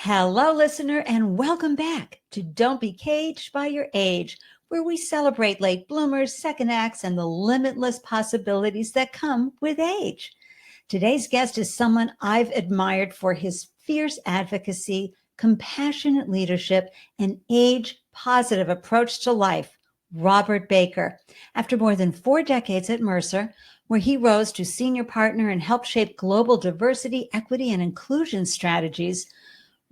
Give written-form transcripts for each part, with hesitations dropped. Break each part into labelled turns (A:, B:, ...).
A: Hello, listener, and welcome back to Don't Be Caged by Your Age, where we celebrate late bloomers, second acts, and the limitless possibilities that come with age. Today's guest is someone I've admired for his fierce advocacy, compassionate leadership, and age-positive approach to life, Robert Baker. After more than 4 decades at Mercer, where he rose to senior partner and helped shape global diversity, equity, and inclusion strategies,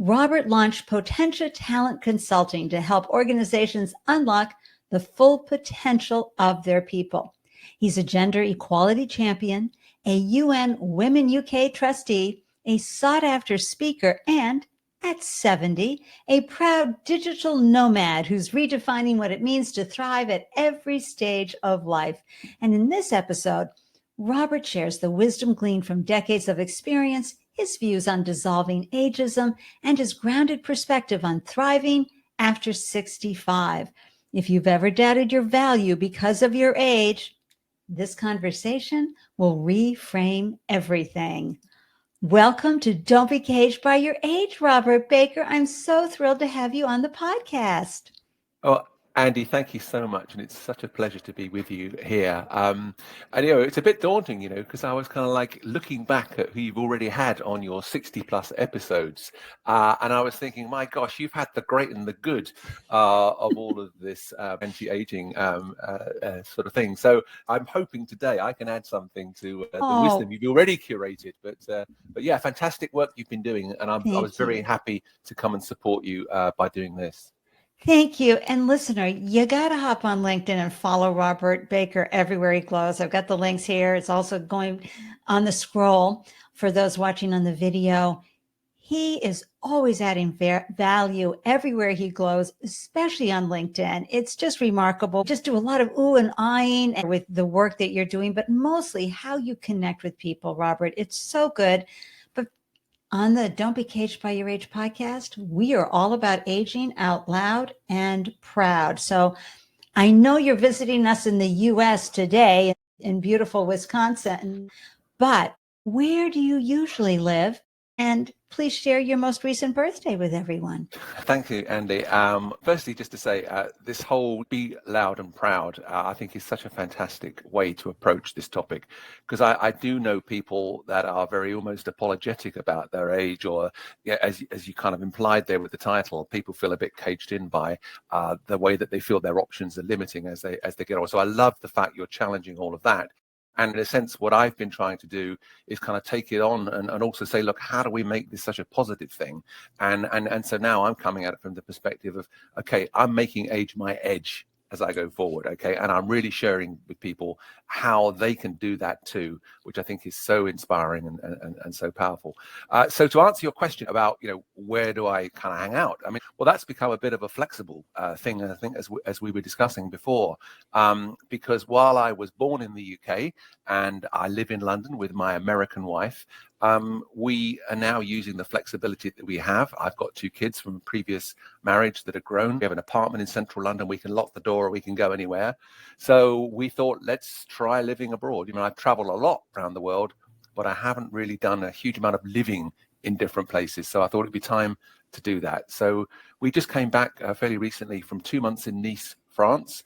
A: Robert launched Potentia Talent Consulting to help organizations unlock the full potential of their people. He's a gender equality champion, a UN Women UK trustee, a sought-after speaker, and at 70, a proud digital nomad who's redefining what it means to thrive at every stage of life. And in this episode, Robert shares the wisdom gleaned from decades of experience, his views on dissolving ageism, and his grounded perspective on thriving after 65. If you've ever doubted your value because of your age, this conversation will reframe everything. Welcome to Don't Be Caged by Your Age, Robert Baker. I'm so thrilled to have you on the podcast.
B: Oh, Andy, thank you so much. And it's such a pleasure to be with you here. And, it's a bit daunting, because I was kind of like looking back at who you've already had on your 60 plus episodes. And I was thinking, my gosh, you've had the great and the good of all of this anti-aging sort of thing. So I'm hoping today I can add something to the wisdom you've already curated. But yeah, fantastic work you've been doing. And I was very happy to come and support you by doing this.
A: Thank you. And listener, you got to hop on LinkedIn and follow Robert Baker everywhere he goes. I've got the links here. It's also going on the scroll for those watching on the video. He is always adding value everywhere he goes, especially on LinkedIn. It's just remarkable. Just do a lot of ooh and ahhing with the work that you're doing, but mostly how you connect with people, Robert. It's so good. On the Don't Be Caged by Your Age podcast, we are all about aging out loud and proud. So I know you're visiting us in the U.S. today in beautiful Wisconsin, but where do you usually live? And please share your most recent birthday with everyone.
B: Thank you, Andy. Firstly, just to say, this whole be loud and proud, I think is such a fantastic way to approach this topic, because I do know people that are very almost apologetic about their age, or as you kind of implied there with the title, people feel a bit caged in by the way that they feel their options are limiting as they get on. So I love the fact you're challenging all of that. And in a sense, what I've been trying to do is kind of take it on and also say, look, how do we make this such a positive thing? And so now I'm coming at it from the perspective of, okay, I'm making age my edge as I go forward, okay? And I'm really sharing with people how they can do that too, which I think is so inspiring and so powerful. So to answer your question about, where do I kind of hang out? I mean, well, that's become a bit of a flexible thing, I think, as we were discussing before, because while I was born in the UK and I live in London with my American wife, we are now using the flexibility that we have. I've got 2 kids from a previous marriage that are grown. We have an apartment in central London. We can lock the door or we can go anywhere. So we thought, let's try living abroad. I've traveled a lot around the world, but I haven't really done a huge amount of living in different places. So I thought it'd be time to do that. So we just came back fairly recently from 2 months in Nice, France,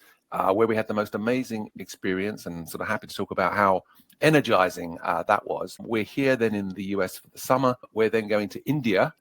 B: where we had the most amazing experience, and sort of happy to talk about how energizing that was. We're here then in the US for the summer. We're then going to India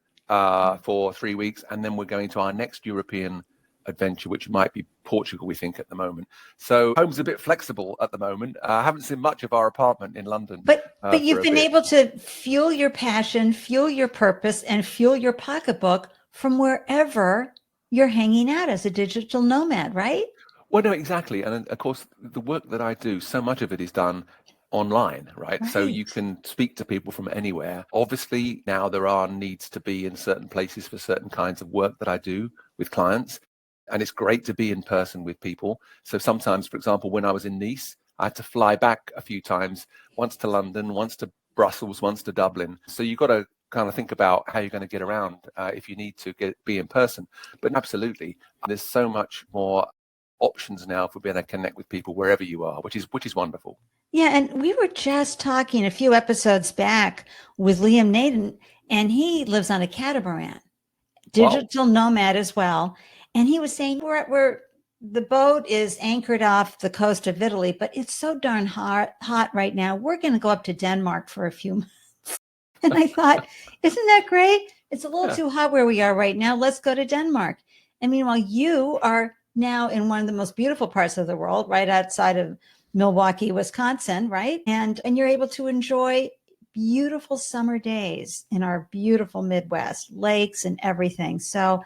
B: for 3 weeks, and then we're going to our next European adventure, which might be Portugal, we think, at the moment. So home's a bit flexible at the moment. I haven't seen much of our apartment in London.
A: But you've been able to fuel your passion, fuel your purpose, and fuel your pocketbook from wherever you're hanging out as a digital nomad, right?
B: Well, no, exactly. And of course, the work that I do, so much of it is done online, right? So you can speak to people from anywhere. Obviously, now there are needs to be in certain places for certain kinds of work that I do with clients. And it's great to be in person with people. So sometimes, for example, when I was in Nice, I had to fly back a few times, once to London, once to Brussels, once to Dublin. So you've got to kind of think about how you're going to get around if you need to be in person. But absolutely, there's so much more options now for being able to connect with people wherever you are, which is wonderful.
A: Yeah, and we were just talking a few episodes back with Liam Naden, and he lives on a catamaran. digital nomad as well. And he was saying, the boat is anchored off the coast of Italy, but it's so darn hot right now. We're going to go up to Denmark for a few months. And I thought, isn't that great? It's a little too hot where we are right now. Let's go to Denmark. And meanwhile, you are now in one of the most beautiful parts of the world, right outside of Milwaukee, Wisconsin, right? And you're able to enjoy beautiful summer days in our beautiful Midwest, lakes and everything. So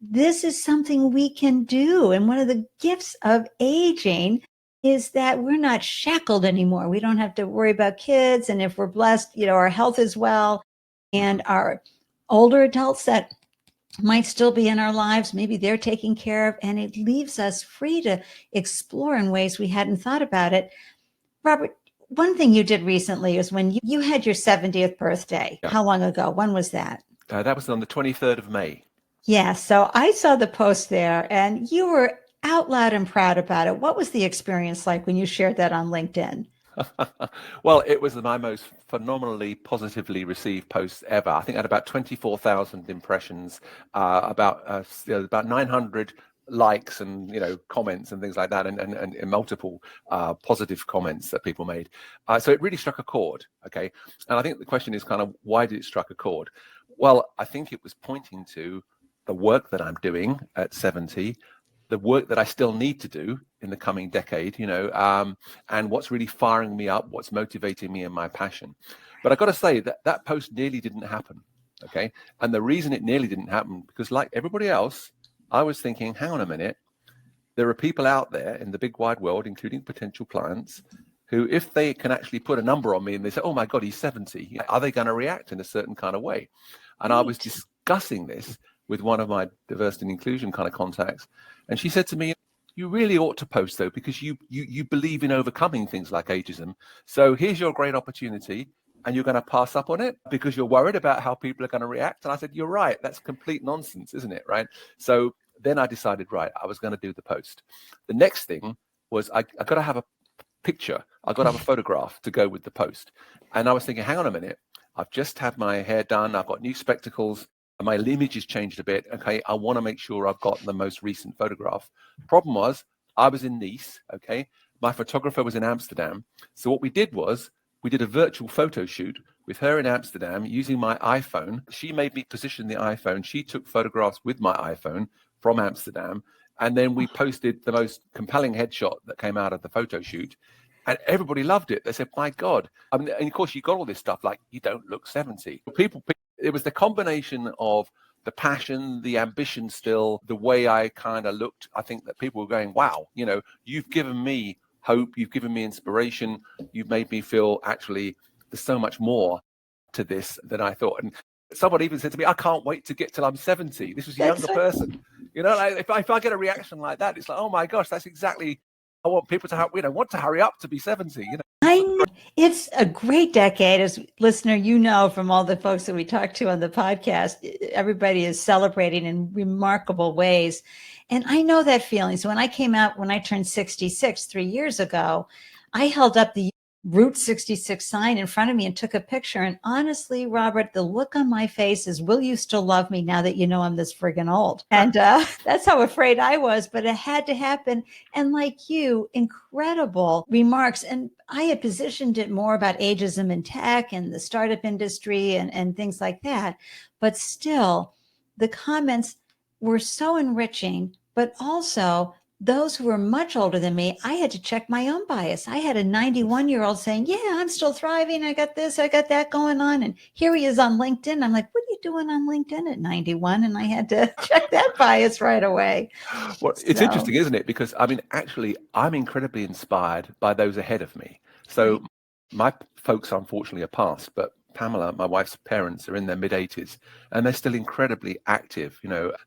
A: this is something we can do. And one of the gifts of aging is that we're not shackled anymore. We don't have to worry about kids. And if we're blessed, our health is well, and our older adults that might still be in our lives, maybe they're taken care of, and it leaves us free to explore in ways we hadn't thought about it. Robert, one thing you did recently is when you had your 70th birthday. Yeah. How long ago? When was that?
B: That was on the 23rd of May.
A: Yeah. So I saw the post there and you were out loud and proud about it. What was the experience like when you shared that on LinkedIn?
B: Well, it was my most phenomenally positively received post ever. I think I had about 24,000 impressions, about 900 likes and comments and things like that, and multiple positive comments that people made. So it really struck a chord. Okay, and I think the question is kind of, why did it strike a chord? Well, I think it was pointing to the work that I'm doing at 70, the work that I still need to do in the coming decade, and what's really firing me up, what's motivating me and my passion. But I got to say that post nearly didn't happen. Okay, and the reason it nearly didn't happen, because like everybody else, I was thinking, hang on a minute, there are people out there in the big wide world, including potential clients, who, if they can actually put a number on me and they say, oh my God, he's 70, are they going to react in a certain kind of way? And right. I was discussing this with one of my diversity and inclusion kind of contacts. And she said to me, you really ought to post though, because you believe in overcoming things like ageism. So here's your great opportunity, and you're going to pass up on it because you're worried about how people are going to react. And I said, you're right. That's complete nonsense, isn't it? Right. So then I decided, right, I was going to do the post. The next thing was I got to have a picture. I got to have a photograph to go with the post. And I was thinking, hang on a minute. I've just had my hair done. I've got new spectacles. My image has changed a bit. Okay, I want to make sure I've got the most recent photograph. Problem was, I was in Nice. Okay, my photographer was in Amsterdam. So what we did was, we did a virtual photo shoot with her in Amsterdam using my iPhone. She made me position the iPhone. She took photographs with my iPhone from Amsterdam. And then we posted the most compelling headshot that came out of the photo shoot. And everybody loved it. They said, my God. I mean, and of course, you got all this stuff like, you don't look 70. It was the combination of the passion, the ambition still, the way I kind of looked. I think that people were going, wow, you've given me hope. You've given me inspiration. You've made me feel actually there's so much more to this than I thought. And someone even said to me, I can't wait to get till I'm 70. This was a younger person. Like if I get a reaction like that, it's like, oh my gosh, that's exactly, I want people to want to hurry up to be 70,
A: I know. It's a great decade. As listener, from all the folks that we talk to on the podcast, everybody is celebrating in remarkable ways. And I know that feeling. So when I turned 66 3 years ago, I held up the Route 66 sign in front of me and took a picture. And honestly, Robert, the look on my face is, will you still love me now that you know I'm this friggin' old? And that's how afraid I was, but it had to happen. And like you, incredible remarks. And I had positioned it more about ageism in tech and the startup industry and things like that. But still, the comments were so enriching, but also those who were much older than me, I had to check my own bias. I had a 91-year-old saying, yeah, I'm still thriving. I got this, I got that going on. And here he is on LinkedIn. I'm like, what are you doing on LinkedIn at 91? And I had to check that bias right away.
B: Well, it's interesting, isn't it? Because actually, I'm incredibly inspired by those ahead of me. So my folks, unfortunately, are past, but Pamela, my wife's parents, are in their mid-80s, and they're still incredibly active.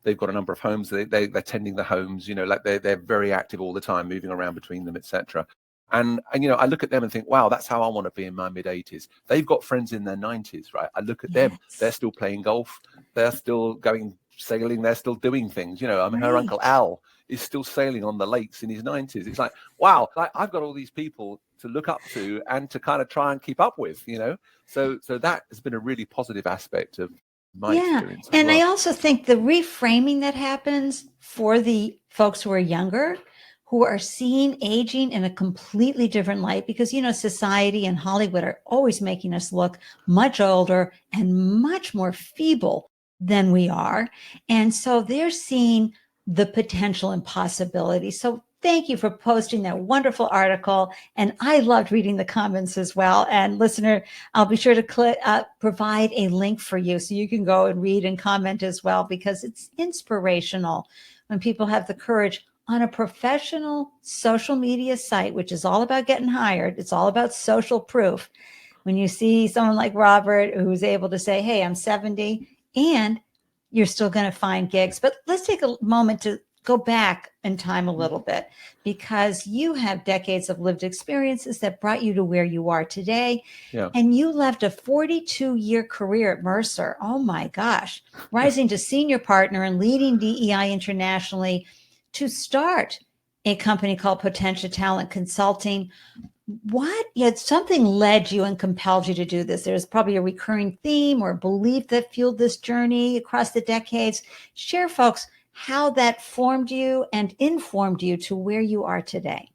B: They've got a number of homes. They're tending the homes. Like they're very active all the time, moving around between them, etc. And I look at them and think, wow, that's how I want to be in my mid-80s. They've got friends in their 90s, right? I look at them; they're still playing golf. They're still going sailing. They're still doing things. Her uncle Al is still sailing on the lakes in his 90s. It's like, wow, I've got all these people to look up to and to kind of try and keep up with, So that has been a really positive aspect of my experience as
A: And I
B: well.
A: also think the reframing that happens for the folks who are younger, who are seeing aging in a completely different light, because, society and Hollywood are always making us look much older and much more feeble than we are. And so they're seeing the potential and possibility. So thank you for posting that wonderful article. And I loved reading the comments as well. And listener, I'll be sure to provide a link for you so you can go and read and comment as well, because it's inspirational when people have the courage on a professional social media site, which is all about getting hired. It's all about social proof. When you see someone like Robert, who's able to say, hey, I'm 70 and you're still going to find gigs. But let's take a moment to go back in time a little bit, because you have decades of lived experiences that brought you to where you are today.
B: Yeah.
A: And you left a 42-year career at Mercer. Oh my gosh, rising to senior partner and leading DE&I internationally to start a company called Potentia Talent Consulting. Something led you and compelled you to do this. There's probably a recurring theme or belief that fueled this journey across the decades. Share, folks, how that formed you and informed you to where you are today.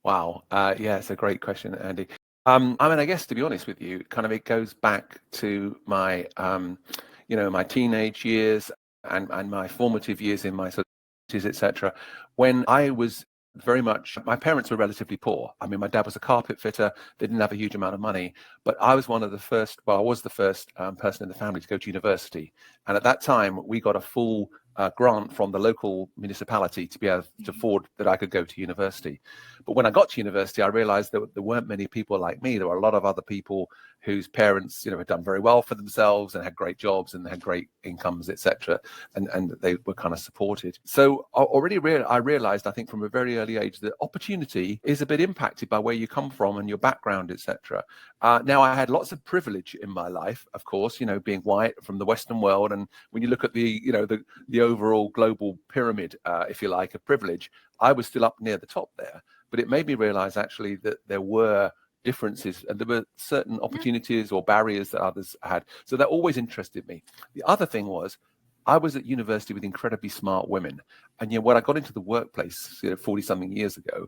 B: Wow. Yeah, it's a great question, Andy. I guess, to be honest with you, kind of it goes back to my, my teenage years and my formative years in my sort of, etc. When I was very much, my parents were relatively poor. I mean, my dad was a carpet fitter. They didn't have a huge amount of money, but I was I was the first person in the family to go to university. And at that time, we got a full grant from the local municipality to be able to afford that I could go to university. But when I got to university, I realized that there weren't many people like me. There were a lot of other people whose parents, had done very well for themselves and had great jobs and had great incomes, etc. And they were kind of supported. So I realized, I think from a very early age, that opportunity is a bit impacted by where you come from and your background, etc. Now, I had lots of privilege in my life, of course, being white from the Western world. And when you look at the overall global pyramid, if you like, of privilege, I was still up near the top there. But it made me realize actually that there were differences and there were certain opportunities or barriers that others had. So that always interested me. The other thing was, I was at university with incredibly smart women. And when I got into the workplace 40 something years ago,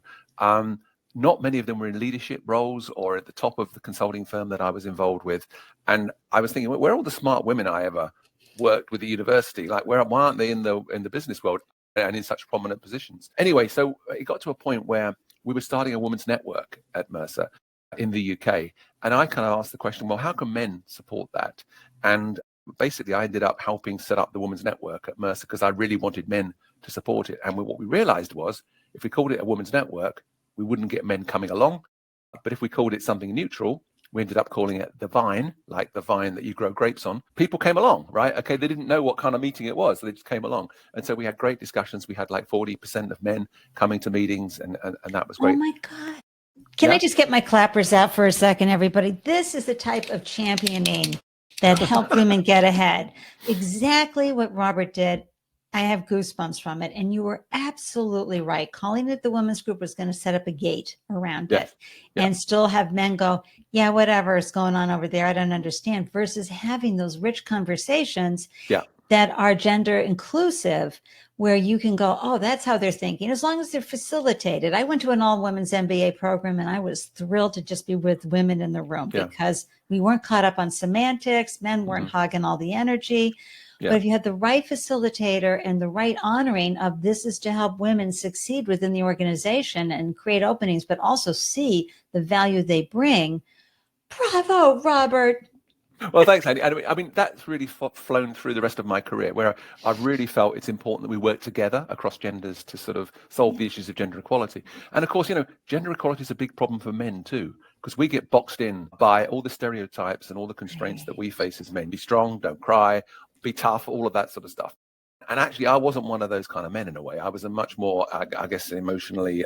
B: not many of them were in leadership roles or at the top of the consulting firm that I was involved with. And I was thinking, where are all the smart women I ever worked with at university? Like, why aren't they in the business world and in such prominent positions? Anyway, so it got to a point where we were starting a women's network at Mercer in the UK. And I kind of asked the question, well, how can men support that? And basically, I ended up helping set up the women's network at Mercer because I really wanted men to support it. And what we realized was, if we called it a women's network, we wouldn't get men coming along. But if we called it something neutral, we ended up calling it the vine, like the vine that you grow grapes on. People came along, right? Okay, they didn't know what kind of meeting it was, so they just came along. And so we had great discussions. We had like 40% of men coming to meetings, and that was great.
A: Oh my God. Can I just get my clappers out for a second, everybody? This is the type of championing that helped women get ahead. Exactly what Robert did. I have goosebumps from it. And you were absolutely right. Calling it the women's group was going to set up a gate around it and still have men go, yeah, whatever is going on over there, I don't understand, versus having those rich conversations that are gender inclusive, where you can go, oh, that's how they're thinking, as long as they're facilitated. I went to an all-women's MBA program, and I was thrilled to just be with women in the room because we weren't caught up on semantics. Men weren't hogging all the energy. But if you had the right facilitator and the right honoring of this is to help women succeed within the organization and create openings, but also see the value they bring. Bravo, Robert.
B: Well, thanks, Andy. I mean, that's really flown through the rest of my career, where I've really felt it's important that we work together across genders to sort of solve the issues of gender equality. And of course, gender equality is a big problem for men too, because we get boxed in by all the stereotypes and all the constraints that we face as men. Be strong, don't cry, be tough, all of that sort of stuff. And actually, I wasn't one of those kind of men in a way. I was a much more, I guess, emotionally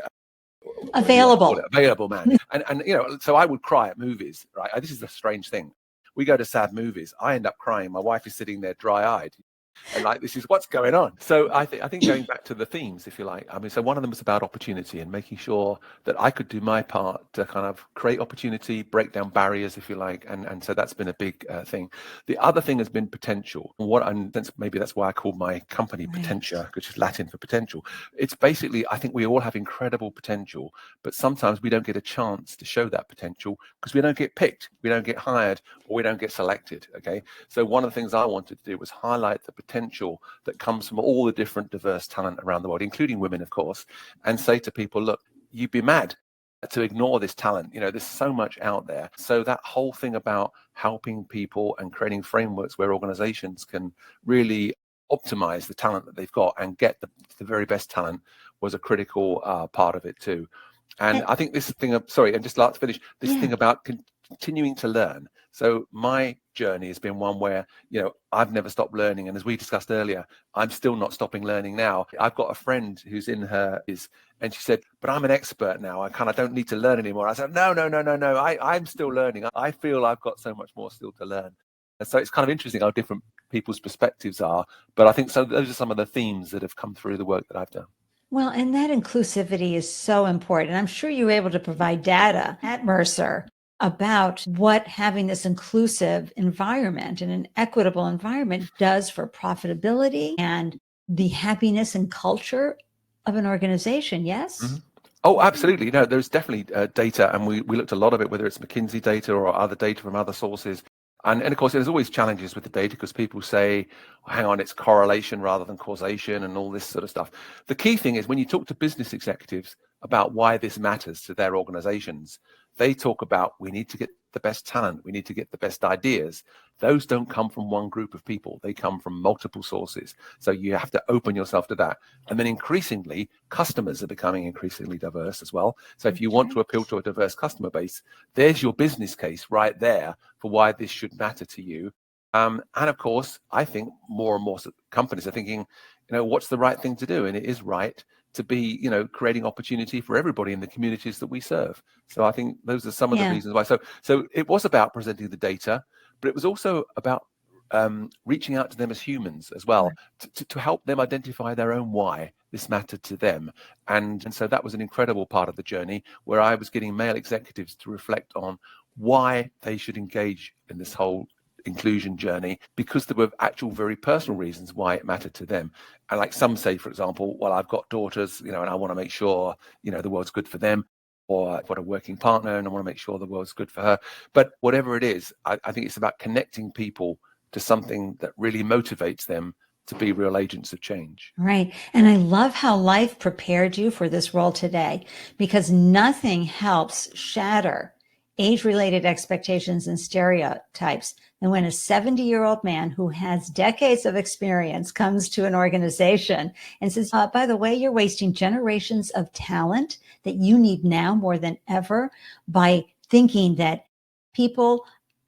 B: available man. And so I would cry at movies, right? This is a strange thing. We go to sad movies. I end up crying. My wife is sitting there dry-eyed. And like, this is what's going on. So I think going back to the themes, if you like, I mean, so one of them was about opportunity and making sure that I could do my part to kind of create opportunity, break down barriers, if you like. And so that's been a big thing. The other thing has been potential. And maybe that's why I called my company Potentia, which is Latin for potential. It's basically, I think we all have incredible potential, but sometimes we don't get a chance to show that potential because we don't get picked, we don't get hired, or we don't get selected. Okay. So one of the things I wanted to do was highlight the potential that comes from all the different diverse talent around the world, including women, of course, and say to people, look, you'd be mad to ignore this talent. There's so much out there. So that whole thing about helping people and creating frameworks where organizations can really optimize the talent that they've got and get the very best talent was a critical part of it too. And I think this thing of, sorry, and just like to finish, this thing about continuing to learn. So my journey has been one where, I've never stopped learning. And as we discussed earlier, I'm still not stopping learning now. I've got a friend who's and she said, but I'm an expert now. I kind of don't need to learn anymore. I said, no. I'm still learning. I feel I've got so much more still to learn. And so it's kind of interesting how different people's perspectives are. But I think so those are some of the themes that have come through the work that I've done.
A: Well, and that inclusivity is so important. I'm sure you were able to provide data at Mercer about what having this inclusive environment and an equitable environment does for profitability and the happiness and culture of an organization. Yes?
B: Mm-hmm. Oh, absolutely. There's definitely data, and we looked a lot of it, whether it's McKinsey data or other data from other sources. And of course, there's always challenges with the data because people say, oh, hang on, it's correlation rather than causation and all this sort of stuff. The key thing is when you talk to business executives about why this matters to their organizations, they talk about we need to get the best talent, we need to get the best ideas. Those don't come from one group of people. They come from multiple sources. So you have to open yourself to that. And then increasingly, customers are becoming increasingly diverse as well. So if you want to appeal to a diverse customer base, there's your business case right there for why this should matter to you. And of course, I think more and more companies are thinking, what's the right thing to do? And it is right to be, creating opportunity for everybody in the communities that we serve. So I think those are some of the reasons why. So it was about presenting the data, but it was also about reaching out to them as humans as well, to help them identify their own why this mattered to them. And so that was an incredible part of the journey where I was getting male executives to reflect on why they should engage in this whole inclusion journey, because there were actual very personal reasons why it mattered to them. And like some say, for example, well, I've got daughters, and I want to make sure, the world's good for them, or I've got a working partner and I want to make sure the world's good for her. But whatever it is, I think it's about connecting people to something that really motivates them to be real agents of change.
A: Right. And I love how life prepared you for this role today, because nothing helps shatter age-related expectations and stereotypes than when a 70-year-old man who has decades of experience comes to an organization and says, by the way, you're wasting generations of talent that you need now more than ever by thinking that people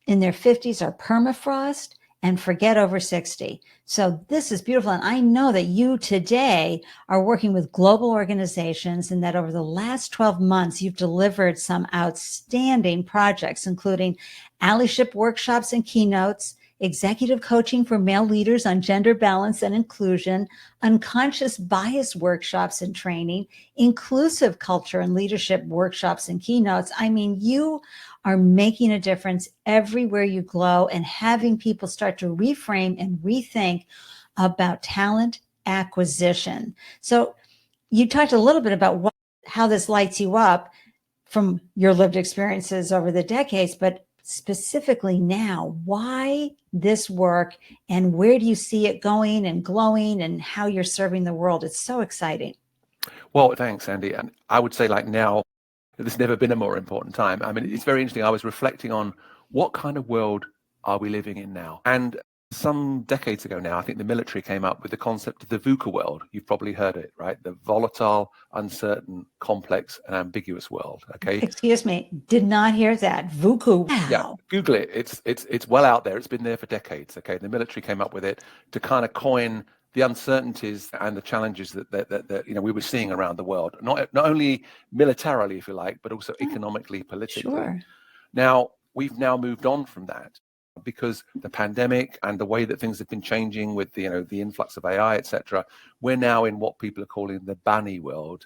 A: in their 50s are permafrost and forget over 60. So this is beautiful. And I know that you today are working with global organizations and that over the last 12 months, you've delivered some outstanding projects, including allyship workshops and keynotes, executive coaching for male leaders on gender balance and inclusion, unconscious bias workshops and training, inclusive culture and leadership workshops and keynotes. I mean, you are making a difference everywhere you go and having people start to reframe and rethink about talent acquisition. So you talked a little bit about how this lights you up from your lived experiences over the decades, but specifically now, why this work and where do you see it going and glowing and how you're serving the world? It's so exciting.
B: Well, thanks, Andy. And I would say now, there's never been a more important time. I mean, it's very interesting. I was reflecting on what kind of world are we living in now? And some decades ago now, I think the military came up with the concept of the VUCA world. You've probably heard it, right? The volatile, uncertain, complex, and ambiguous world. Okay.
A: Excuse me, did not hear that. VUCA. Wow.
B: Yeah, Google it. It's well out there. It's been there for decades. Okay. The military came up with it to kind of coin the uncertainties and the challenges that we were seeing around the world, not only militarily, if you like, but also economically, politically.
A: Sure.
B: Now, we've now moved on from that. because the pandemic and the way that things have been changing with the influx of AI, etc., we're now in what people are calling the BANI world,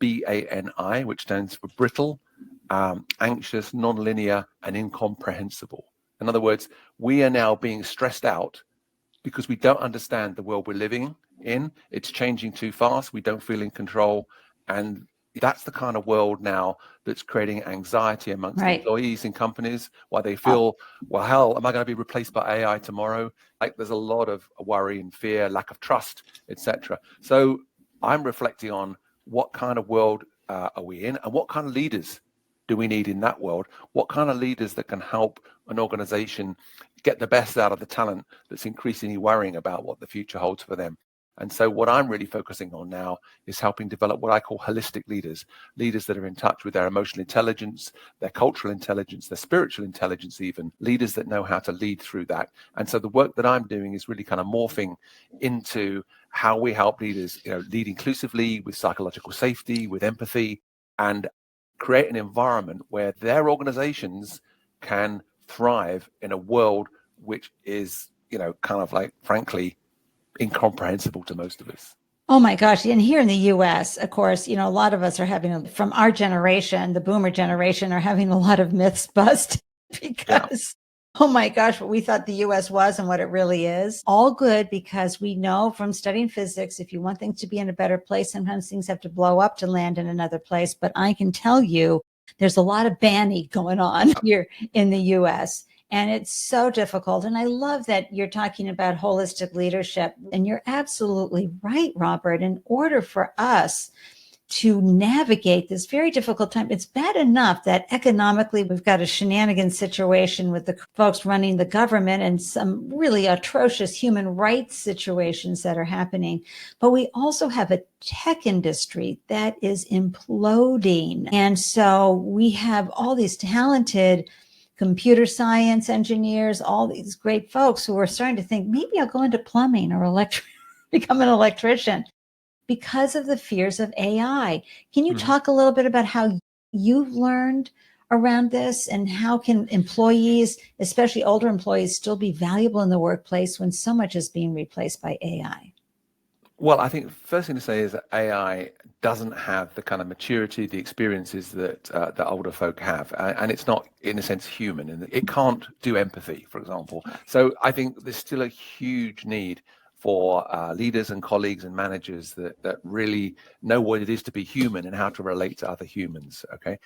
B: BANI, which stands for brittle, anxious, non-linear, and incomprehensible. In other words, we are now being stressed out because we don't understand the world we're living in. It's changing too fast. We don't feel in control. And that's the kind of world now that's creating anxiety amongst employees in companies, why they feel, well, hell, am I going to be replaced by AI tomorrow? Like, there's a lot of worry and fear, lack of trust, etc. So I'm reflecting on what kind of world are we in, and what kind of leaders do we need in that world? What kind of leaders that can help an organization get the best out of the talent that's increasingly worrying about what the future holds for them? And so what I'm really focusing on now is helping develop what I call holistic leaders, leaders that are in touch with their emotional intelligence, their cultural intelligence, their spiritual intelligence, even leaders that know how to lead through that. And so the work that I'm doing is really kind of morphing into how we help leaders, lead inclusively, with psychological safety, with empathy, and create an environment where their organizations can thrive in a world which is, kind of like, frankly, incomprehensible to most of us.
A: Oh my gosh. And here in the US, of course, a lot of us are having, from our generation, the boomer generation, are having a lot of myths bust because, oh my gosh, what we thought the US was and what it really is. All good, because we know from studying physics, if you want things to be in a better place, sometimes things have to blow up to land in another place. But I can tell you, there's a lot of BANI going on here in the US. And it's so difficult. And I love that you're talking about holistic leadership. And you're absolutely right, Robert. In order for us to navigate this very difficult time, it's bad enough that economically we've got a shenanigan situation with the folks running the government and some really atrocious human rights situations that are happening. But we also have a tech industry that is imploding. And so we have all these talented computer science engineers, all these great folks who are starting to think, maybe I'll go into plumbing or become an electrician, because of the fears of AI. Can you talk a little bit about how you've learned around this, and how can employees, especially older employees, still be valuable in the workplace when so much is being replaced by AI?
B: Well, I think the first thing to say is that AI doesn't have the kind of maturity, the experiences that older folk have, and it's not, in a sense, human, and it can't do empathy, for example. So I think there's still a huge need for leaders and colleagues and managers that really know what it is to be human and how to relate to other humans. Okay.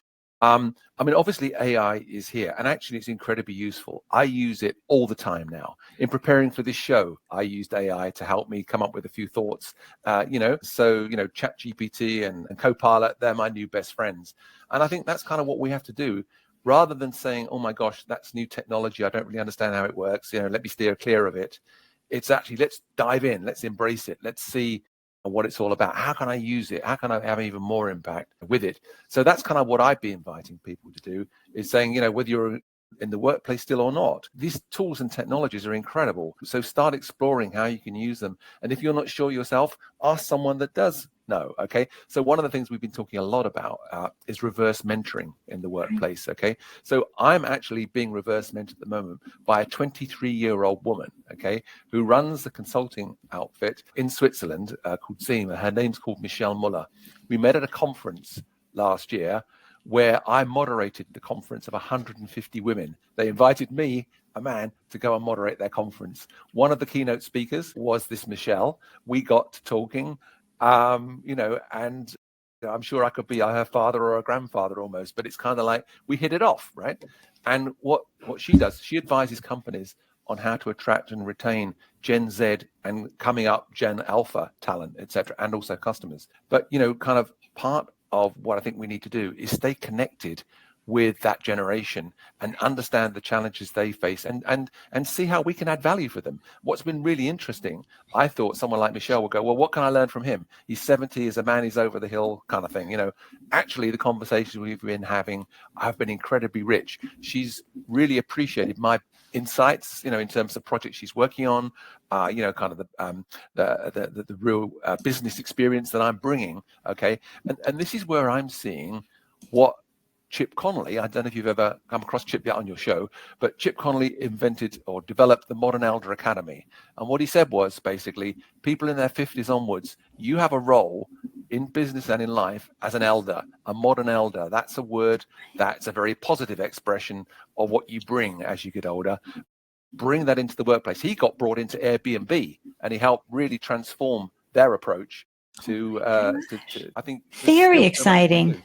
B: I mean, obviously AI is here, and actually it's incredibly useful. I use it all the time now. In preparing for this show, I used AI to help me come up with a few thoughts. ChatGPT and Copilot, they're my new best friends. And I think that's kind of what we have to do. Rather than saying, oh my gosh, that's new technology, I don't really understand how it works, let me steer clear of it. It's actually, let's dive in, let's embrace it, let's see what it's all about. How can I use it? How can I have even more impact with it? So that's kind of what I'd be inviting people to do, is saying, whether you're in the workplace still or not, these tools and technologies are incredible. So start exploring how you can use them. And if you're not sure yourself, ask someone that does know. Okay. So one of the things we've been talking a lot about is reverse mentoring in the workplace. Okay. So I'm actually being reverse mentored at the moment by a 23-year-old woman, okay, who runs the consulting outfit in Switzerland called SEMA. Her name's called Michelle Muller. We met at a conference last year where I moderated the conference of 150 women. They invited me, a man, to go and moderate their conference. One of the keynote speakers was this Michelle. We got to talking. And I'm sure I could be her father or a grandfather almost, but it's kind of like we hit it off, right? And what she does, she advises companies on how to attract and retain Gen Z and coming up Gen Alpha talent, etc., and also customers. But, kind of part of what I think we need to do is stay connected with that generation and understand the challenges they face and see how we can add value for them. What's been really interesting, I thought someone like Michelle would go, well, what can I learn from him? He's 70, he's a man, he's over the hill kind of thing. Actually, the conversations we've been having have been incredibly rich. She's really appreciated my insights, in terms of projects she's working on, kind of the real business experience that I'm bringing. Okay. And this is where I'm seeing what Chip Connolly, I don't know if you've ever come across Chip yet on your show, but Chip Connolly invented or developed the Modern Elder Academy. And what he said was basically, people in their 50s onwards, you have a role in business and in life as an elder, a modern elder. That's a word that's a very positive expression of what you bring as you get older. Bring that into the workplace. He got brought into Airbnb and he helped really transform their approach to I think
A: very exciting.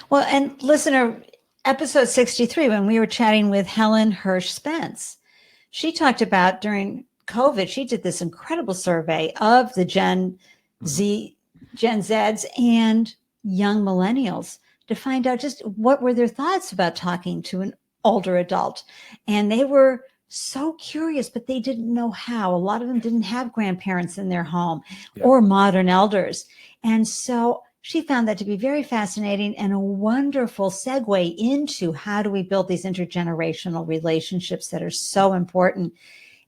A: Well, and listener, episode 63, when we were chatting with Helen Hirsch Spence, she talked about during COVID, she did this incredible survey of the Gen Zs and young millennials to find out just what were their thoughts about talking to an older adult. And they were so curious, but they didn't know how. A lot of them didn't have grandparents in their home or modern elders. And so she found that to be very fascinating and a wonderful segue into how do we build these intergenerational relationships that are so important.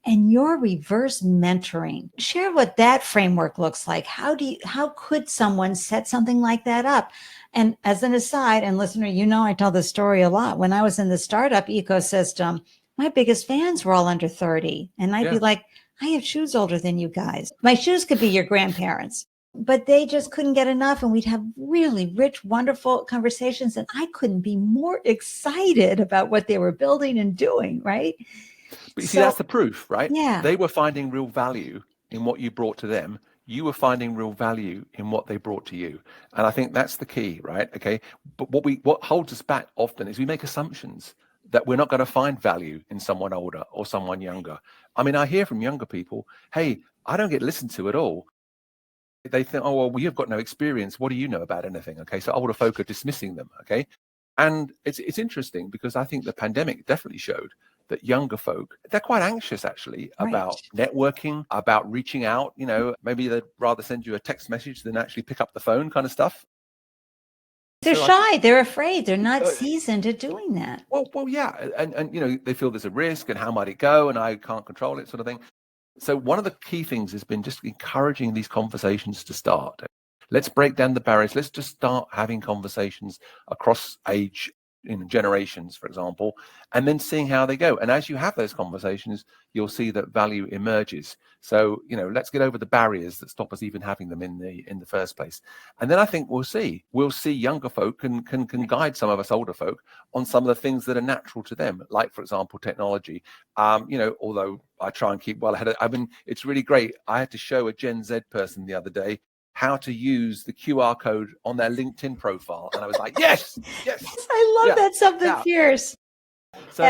A: And your reverse mentoring, share what that framework looks like. How could someone set something like that up? And as an aside, and listener, you know, I tell this story a lot. When I was in the startup ecosystem, my biggest fans were all under 30. And I'd be like, I have shoes older than you guys. My shoes could be your grandparents, but they just couldn't get enough. And we'd have really rich, wonderful conversations. And I couldn't be more excited about what they were building and doing, right?
B: But you see, that's the proof, right?
A: Yeah.
B: They were finding real value in what you brought to them. You were finding real value in what they brought to you. And I think that's the key, right? Okay. But what holds us back often is we make assumptions that we're not going to find value in someone older or someone younger. I mean, I hear from younger people, hey, I don't get listened to at all. They think, oh, well, you've got no experience. What do you know about anything? Okay. So older folk are dismissing them. Okay. And it's interesting because I think the pandemic definitely showed that younger folk, they're quite anxious actually about networking, about reaching out. You know, maybe they'd rather send you a text message than actually pick up the phone kind of stuff.
A: They're shy. They're afraid. They're not seasoned at doing that.
B: Well, yeah. And, you know, they feel there's a risk and how might it go? And I can't control it sort of thing. So one of the key things has been just encouraging these conversations to start. Let's break down the barriers. Let's just start having conversations across age, in generations, for example, and then seeing how they go. And as you have those conversations, you'll see that value emerges. So, you know, let's get over the barriers that stop us even having them in the first place. And then I think we'll see younger folk can guide some of us older folk on some of the things that are natural to them, like, for example, technology. You know, although I try and keep well ahead of, I mean, it's really great. I had to show a Gen Z person the other day how to use the QR code on their LinkedIn profile. And I was like, yes.
A: I love that, something fierce. So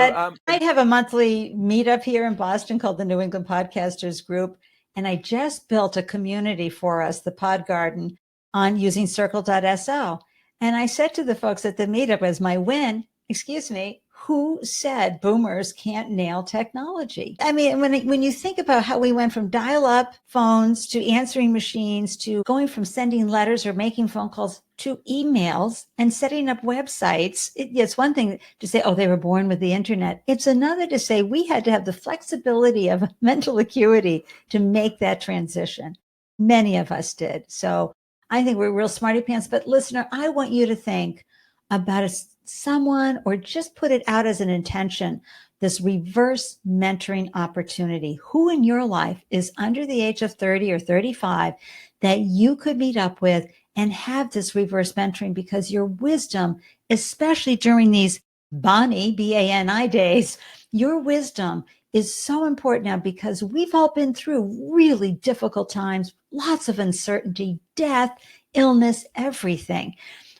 A: I have a monthly meetup here in Boston called the New England Podcasters Group. And I just built a community for us, the Pod Garden, on using circle.so. And I said to the folks at the meetup as my win, excuse me, who said boomers can't nail technology? I mean, when you think about how we went from dial-up phones to answering machines to going from sending letters or making phone calls to emails and setting up websites, it's one thing to say, oh, they were born with the internet. It's another to say we had to have the flexibility of mental acuity to make that transition. Many of us did. So I think we're real smarty pants. But listener, I want you to think about someone, or just put it out as an intention, this reverse mentoring opportunity. Who in your life is under the age of 30 or 35 that you could meet up with and have this reverse mentoring, because your wisdom, especially during these BANI, B-A-N-I days, your wisdom is so important now, because we've all been through really difficult times, lots of uncertainty, death, illness, everything.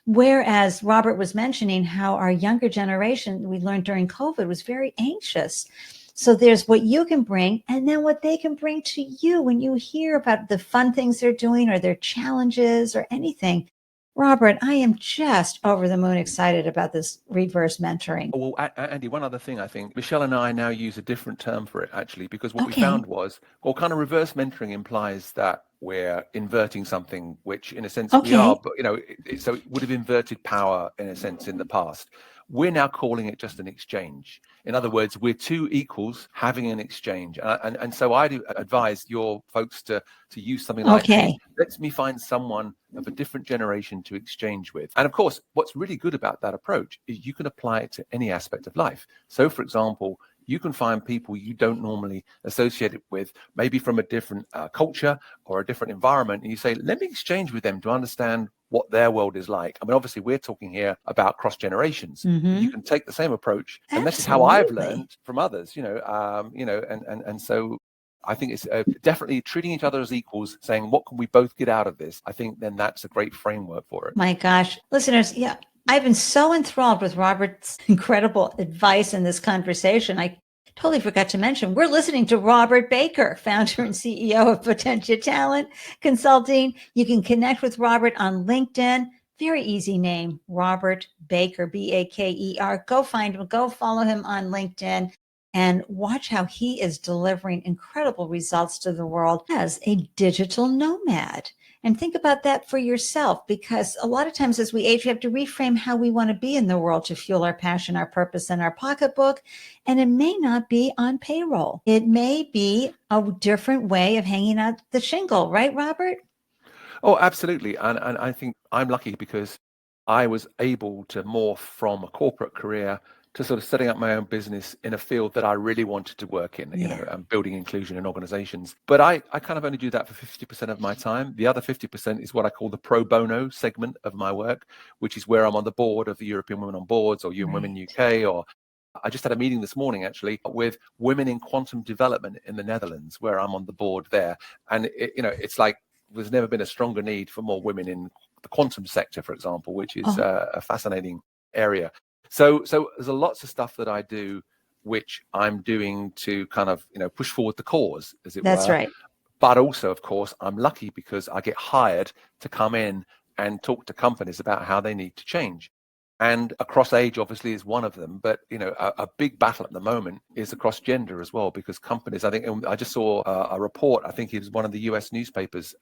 A: Whereas Robert was mentioning how our younger generation, we learned during COVID, was very anxious. So there's what you can bring, and then what they can bring to you when you hear about the fun things they're doing or their challenges or anything. Robert, I am just over the moon excited about this reverse mentoring.
B: Well, Andy, one other thing, I think Michelle and I now use a different term for it, actually, because what we found was, well, kind of reverse mentoring implies that we're inverting something, which in a sense we
A: Okay.
B: are, but so it would have inverted power in a sense in the past. We're now calling it just an exchange. In other words, we're two equals having an exchange. And so I do advise your folks to use something like, hey, let me find someone of a different generation to exchange with. And of course, what's really good about that approach is you can apply it to any aspect of life. So for example, you can find people you don't normally associate it with, maybe from a different culture or a different environment. And you say, let me exchange with them to understand what their world is like. I mean, obviously, we're talking here about cross generations. You can take the same approach. And this is how I've learned from others, and so I think it's definitely treating each other as equals, saying, what can we both get out of this? I think then that's a great framework for it.
A: My gosh, listeners, yeah, I've been so enthralled with Robert's incredible advice in this conversation. I totally forgot to mention, we're listening to Robert Baker, founder and CEO of Potentia Talent Consulting. You can connect with Robert on LinkedIn. Very easy name, Robert Baker, Baker. Go find him, go follow him on LinkedIn and watch how he is delivering incredible results to the world as a digital nomad. And think about that for yourself, because a lot of times as we age, we have to reframe how we want to be in the world to fuel our passion, our purpose, and our pocketbook. And it may not be on payroll. It may be a different way of hanging out the shingle, right, Robert?
B: Oh, absolutely. And I think I'm lucky because I was able to morph from a corporate career to sort of setting up my own business in a field that I really wanted to work in, building inclusion in organizations. But I kind of only do that for 50% of my time. The other 50% is what I call the pro bono segment of my work, which is where I'm on the board of the European Women on Boards or UN Women UK, or I just had a meeting this morning actually with women in quantum development in the Netherlands, where I'm on the board there. And it's like there's never been a stronger need for more women in the quantum sector, for example, which is a fascinating area. So there's lots of stuff that I do, which I'm doing to kind of, push forward the cause, as it were.
A: That's right.
B: But also, of course, I'm lucky because I get hired to come in and talk to companies about how they need to change. And across age, obviously, is one of them. But, a big battle at the moment is across gender as well, because companies, I think I just saw a report, I think it was one of the US newspapers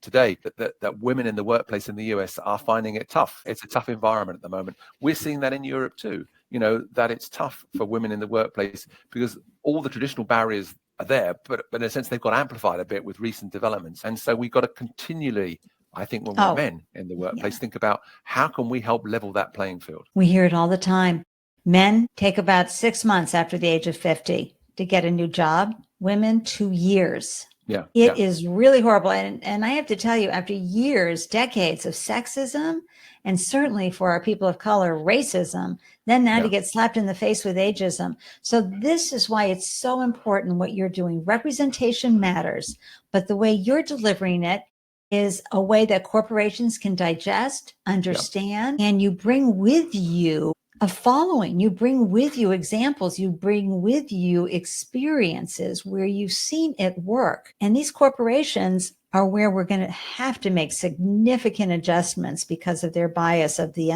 B: today, that women in the workplace in the US are finding it tough. It's a tough environment at the moment. We're seeing that in Europe too, that it's tough for women in the workplace because all the traditional barriers are there, but in a sense, they've got amplified a bit with recent developments. And so we've got to continually, I think, when we're men in the workplace, think about how can we help level that playing field?
A: We hear it all the time. Men take about 6 months after the age of 50 to get a new job. Women, 2 years. It is really horrible. And I have to tell you, after years, decades of sexism, and certainly for our people of color, racism, then now to get slapped in the face with ageism. So this is why it's so important what you're doing. Representation matters, but the way you're delivering it is a way that corporations can digest, understand, and you bring with you a following. You bring with you examples. You bring with you experiences where you've seen it work. And these corporations are where we're going to have to make significant adjustments because of their bias of the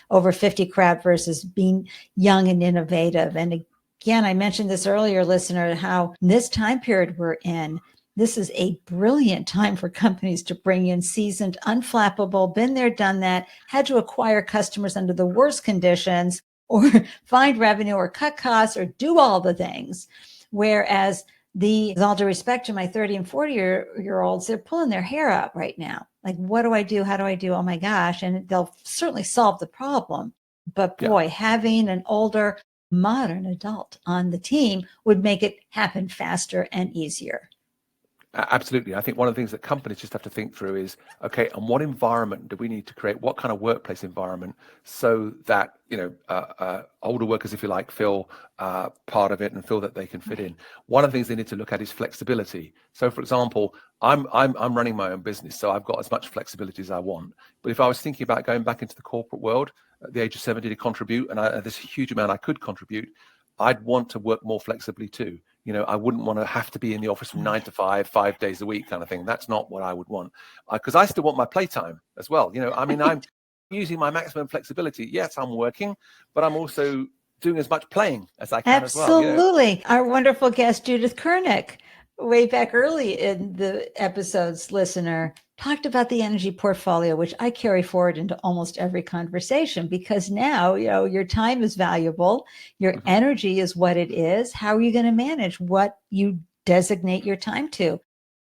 A: over 50 crowd versus being young and innovative. And again, I mentioned this earlier, listener, how this time period we're in, this is a brilliant time for companies to bring in seasoned, unflappable, been there, done that, had to acquire customers under the worst conditions or find revenue or cut costs or do all the things. Whereas with all due respect to my 30 and 40-year-olds, they're pulling their hair out right now. Like, what do I do? How do I do? Oh my gosh. And they'll certainly solve the problem. But boy, having an older, modern adult on the team would make it happen faster and easier.
B: Absolutely. I think one of the things that companies just have to think through is, okay, and what environment do we need to create? What kind of workplace environment so that, older workers, if you like, feel part of it and feel that they can fit in. One of the things they need to look at is flexibility. So, for example, I'm running my own business, so I've got as much flexibility as I want. But if I was thinking about going back into the corporate world at the age of 70 to contribute, and there's a huge amount I could contribute, I'd want to work more flexibly too. I wouldn't want to have to be in the office from 9 to 5, 5 days a week kind of thing. That's not what I would want, because I still want my playtime as well. I'm using my maximum flexibility. Yes, I'm working, but I'm also doing as much playing as I can as well.
A: Absolutely. Our wonderful guest, Judith Kernick, way back early in the episodes, listener, talked about the energy portfolio, which I carry forward into almost every conversation, because now, your time is valuable. Your energy is what it is. How are you going to manage what you designate your time to?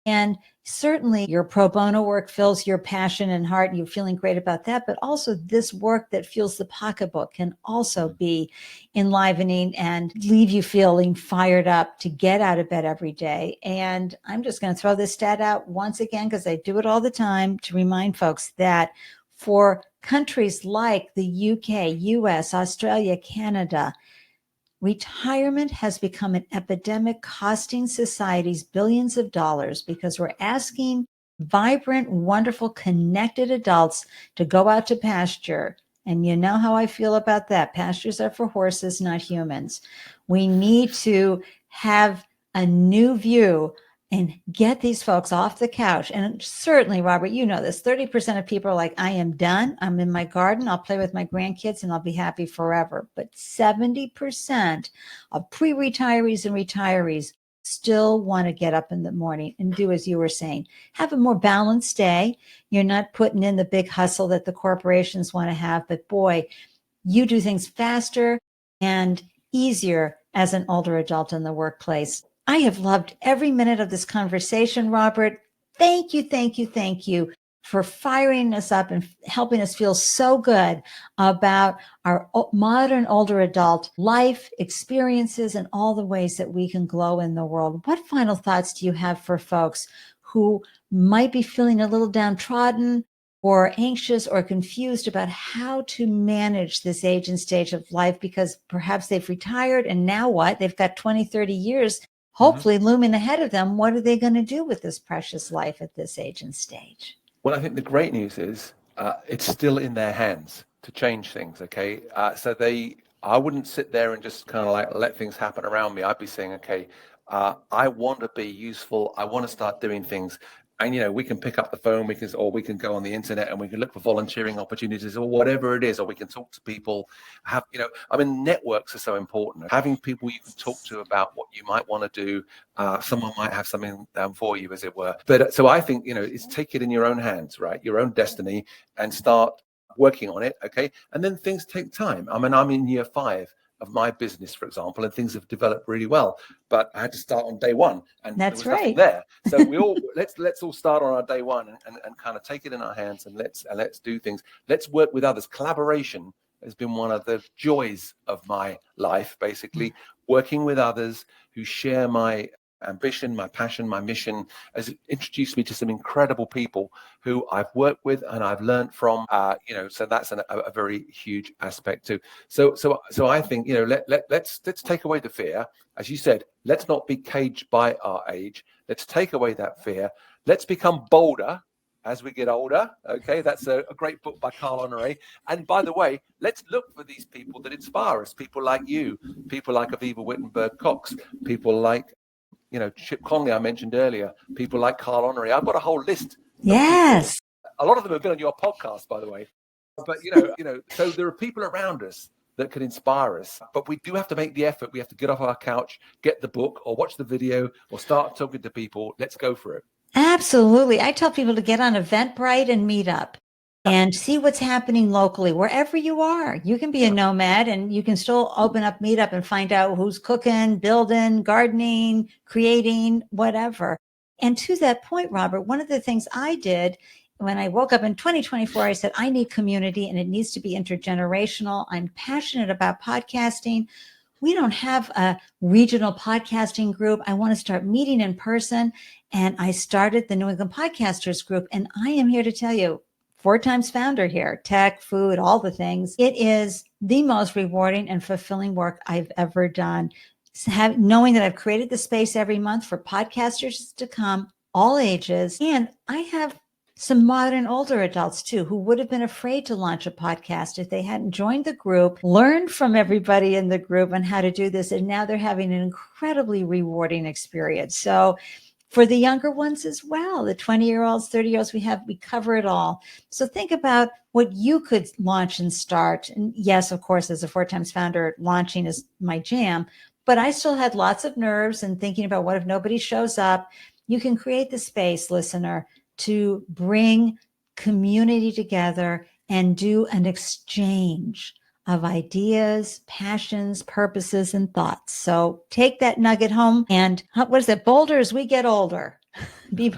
A: And certainly your pro bono work fills your passion and heart, and you're feeling great about that. But also this work that fuels the pocketbook can also be enlivening and leave you feeling fired up to get out of bed every day. And I'm just going to throw this stat out once again, because I do it all the time, to remind folks that for countries like the UK, US, Australia, Canada, retirement has become an epidemic costing societies billions of dollars, because we're asking vibrant, wonderful, connected adults to go out to pasture. And you know how I feel about that. Pastures are for horses, not humans. We need to have a new view and get these folks off the couch. And certainly, Robert, you know this, 30% of people are like, I am done. I'm in my garden. I'll play with my grandkids and I'll be happy forever. But 70% of pre-retirees and retirees still want to get up in the morning and do, as you were saying, have a more balanced day. You're not putting in the big hustle that the corporations want to have, but boy, you do things faster and easier as an older adult in the workplace. I have loved every minute of this conversation, Robert. Thank you, thank you, thank you for firing us up and helping us feel so good about our modern older adult life experiences and all the ways that we can glow in the world. What final thoughts do you have for folks who might be feeling a little downtrodden or anxious or confused about how to manage this age and stage of life, because perhaps they've retired and now what? They've got 20, 30 years hopefully looming ahead of them. What are they going to do with this precious life at this age and stage?
B: Well, I think the great news is it's still in their hands to change things. Okay, I wouldn't sit there and just kind of like let things happen around me. I'd be saying, okay, I want to be useful. I want to start doing things. And we can pick up the phone, or we can go on the internet and we can look for volunteering opportunities or whatever it is, or we can talk to people. Networks are so important. Having people you can talk to about what you might want to do. Someone might have something for you, as it were. But so I think it's take it in your own hands, right? Your own destiny, and start working on it. Okay, and then things take time. I'm in year 5 of my business, for example, and things have developed really well. But I had to start on day 1, and
A: that's
B: there was nothing there. So we all let's all start on our day 1 and kind of take it in our hands, and let's do things. Let's work with others. Collaboration has been one of the joys of my life, basically. Working with others who share my ambition, my passion, my mission has introduced me to some incredible people who I've worked with and I've learned from. So that's a very huge aspect too. So I think let's take away the fear, as you said. Let's not be caged by our age. Let's take away that fear. Let's become bolder as we get older. Okay, that's a great book by Carl Honore. And by the way, let's look for these people that inspire us. People like you, people like Aviva Wittenberg-Cox, people like Chip Conley, I mentioned earlier, people like Carl Honore. I've got a whole list.
A: Yes.
B: A lot of them have been on your podcast, by the way. But, so there are people around us that can inspire us. But we do have to make the effort. We have to get off our couch, get the book or watch the video or start talking to people. Let's go for it.
A: Absolutely. I tell people to get on Eventbrite and Meetup and see what's happening locally, wherever you are. You can be a nomad and you can still open up Meetup and find out who's cooking, building, gardening, creating, whatever. And to that point, Robert, one of the things I did when I woke up in 2024, I said, I need community and it needs to be intergenerational. I'm passionate about podcasting. We don't have a regional podcasting group. I want to start meeting in person. And I started the New England Podcasters Group. And I am here to tell you, 4 times founder here, tech, food, all the things. It is the most rewarding and fulfilling work I've ever done. Knowing that I've created the space every month for podcasters to come, all ages. And I have some modern older adults too, who would have been afraid to launch a podcast if they hadn't joined the group, learned from everybody in the group on how to do this. And now they're having an incredibly rewarding experience. So for the younger ones as well, the 20-year-olds, 30-year-olds, we cover it all. So think about what you could launch and start. And yes, of course, as a 4 times founder, launching is my jam. but I still had lots of nerves and thinking about what if nobody shows up. You can create the space, listener, to bring community together and do an exchange of ideas, passions, purposes, and thoughts. So take that nugget home and what is it? Bolder as we get older. Be,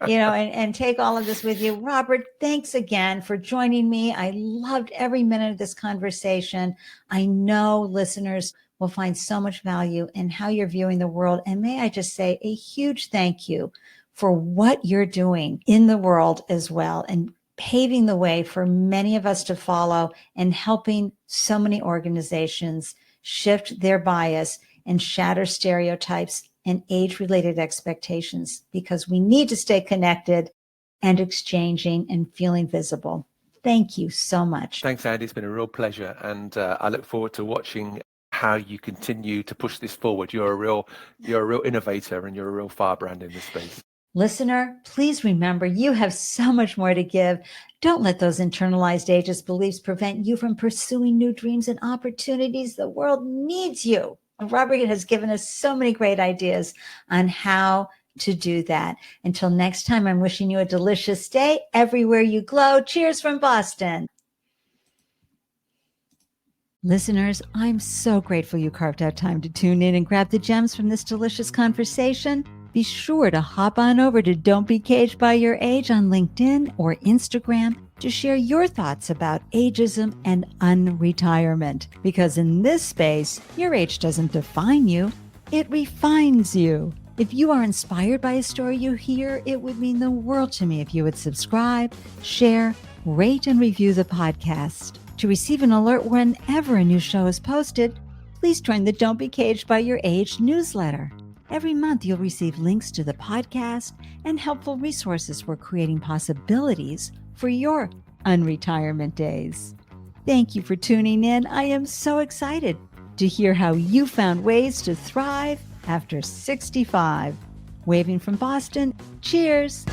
A: and take all of this with you. Robert, thanks again for joining me. I loved every minute of this conversation. I know listeners will find so much value in how you're viewing the world. And may I just say a huge thank you for what you're doing in the world as well, and paving the way for many of us to follow, and helping so many organizations shift their bias and shatter stereotypes and age-related expectations, because we need to stay connected and exchanging and feeling visible. Thank you so much.
B: Thanks, Andy. It's been a real pleasure. And I look forward to watching how you continue to push this forward. You're a real innovator, and you're a real firebrand in this space.
A: Listener, please remember you have so much more to give. Don't let those internalized ageist beliefs prevent you from pursuing new dreams and opportunities. The world needs you. Robert has given us so many great ideas on how to do that. Until next time, I'm wishing you a delicious day everywhere you glow. Cheers from Boston. Listeners, I'm so grateful you carved out time to tune in and grab the gems from this delicious conversation. Be sure to hop on over to Don't Be Caged by Your Age on LinkedIn or Instagram to share your thoughts about ageism and unretirement. Because in this space, your age doesn't define you, it refines you. If you are inspired by a story you hear, it would mean the world to me if you would subscribe, share, rate, and review the podcast. To receive an alert whenever a new show is posted, please join the Don't Be Caged by Your Age newsletter. Every month, you'll receive links to the podcast and helpful resources for creating possibilities for your unretirement days. Thank you for tuning in. I am so excited to hear how you found ways to thrive after 65. Waving from Boston, cheers.